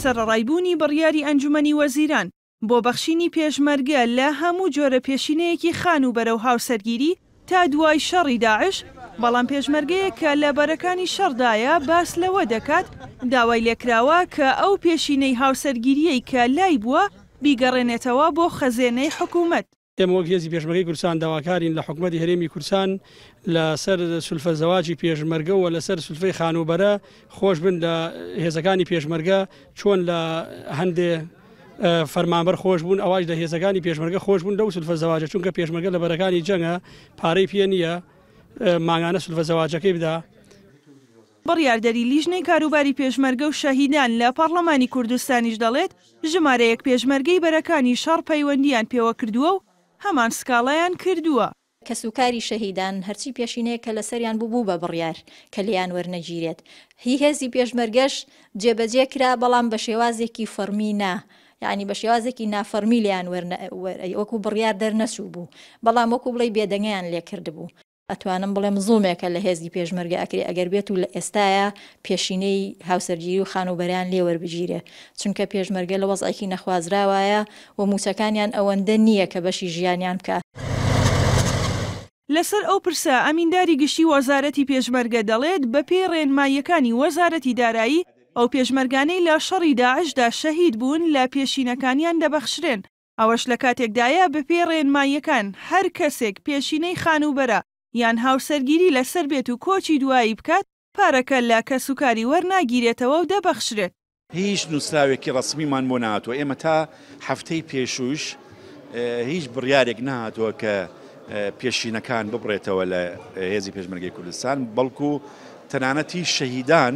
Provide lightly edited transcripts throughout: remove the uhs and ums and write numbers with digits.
سەرڕایبوونی بڕیاری ئەنجومەنی وەزیران بۆ بەخشینی پێشمەرگە لە هەموو جۆرە پێشینەیەکی خان و بەرەو هاوسەرگیری تا دوای شەڕی داعش، بەڵام پێشمەرگەیە کە لە بەرەکانی شەڕدایە باس لەوە دەکات داوای لێکراوە کە ئەو پێشینەی هاوسەرگیریەی کە لای بووە بیگەڕێنێتەوە بۆ خەزێنەی حکوومەت. ئێمە وەک هێزی پێشمەرگەی کوردستان داواکارین لە حکوومەتی هەرێمی کوردستان لەسەر سولفە زەواجی پێشمەرگە و لەسەر سولفەی خانوبەرە خۆش بن لە هێزەکانی پێشمەرگە چۆن لە هەندێ فەرمانبەر خۆش بوون ئەواش لە هێزەکانی پێشمەرگە خۆش بوون لەو سولفە زەواجە، چونکە پێشمەرگە لە بەرەکانی جەنگە پارەی پێ نییە ماگانە سولفە زەواجەکەی بدا. بڕیاردەری لیژنەی کاروباری پێشمەرگە و شەهیدان لە پەرلەمانی کوردستانیش دەڵێت ژمارەیەک پێشمەرگەی بەرەکانی شەڕ پەیوەندیان پێوە کردووە و هەمان سکاڵایان کردووە. کەسوکاری شەهیدان هەرچی پێشینەیە کە لەسەریان بوو بە بڕیار کە لیان وەرنەگیرێت. هی هێزی پێشمەرگەش جێبەجێ کرا بەڵام بە شێوازێکی فەرمی نا، یعنی بە شێوازێکی نافەرمی لیان وەکو بڕیار دەرنەچوو بوو، بەڵام وەکو بڵێ بێدەنگیان لێکرد بوو. ئەتوانم بڵێم زوڵمێکە لە هێزی پێشمەرگە ئەکرێ ئەگەر بێت و لە ئێستاە پێشینەی هاوسەرگیری و خانوبەریان لێوەربگیرێ، چونکە پێشمەرگە لە وەزعێکی نەخوازراوایە و موچەکانیان ئەوەندە نییە کە بەشی ژیانیان بکات. لەسەر ئەو پرسە ئەمینداری گشتی وەزارەتی پێشمەرگە دەڵێت بە پێی ڕێنماییەکانی وەزارەتی دارایی ئەو پێشمەرگانەی لە شەڕی داعشدا شەهید بوون لە پێشینەکانیان دەبەخشرێن. ئەوەش لە کاتێکدایە بە پێی ڕێنماییەکان هەر کەسێک پێشینەی خانوبەرە یان هاوسەرگیری لەسەر بێت و کۆچی دوایی بکات پارەکە لە کەسوکاری وەرناگیرێتەوە و دەبەخشرێت. هیچ نووسراوێکی ڕسمیمان بۆ نهاتوە. ئێمە تا هەفتەی پێشوش هیچ بڕیارێک نهاتووە کە پێشینەکان ببڕێتەوە لە هێزی پێشمەرگەی کوردستان، بەڵکو تەنانەتی شەهیدان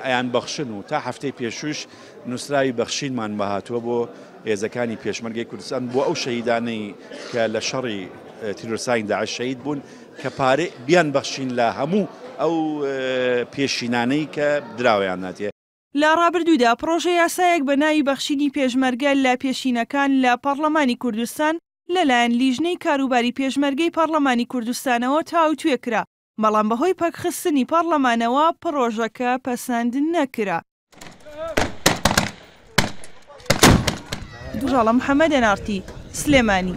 ئەیان بەخشن و تا هەفتەی پێشوش نووسراوی بەخشینمان بەهاتووە بۆ هێزەکانی پێشمەرگەی کوردستان بۆ ئەو شەهیدانەی کە لە شەڕی تیرۆرساین داعش شەهید بوون کە پارێ بیان بەخشین لە هەموو ئەو پێشینانەی کە دراوەیان ناتێ. لە ڕابردوودا پرۆژە یاسایەک بە ناوی بەخشینی پێشمەرگە لە پێشینەکان لە پەرلەمانی کوردستان لەلایەن لیژنەی کاروباری پێشمەرگەی پەرلەمانی کوردستانەوە تاوتوێ کرا، بەڵام بەهۆی پەکخستنی پەرلەمانەوە پرۆژەکە پەسەند نەکرا. دوژاڵە محەممەد نارتی، سلێمانی.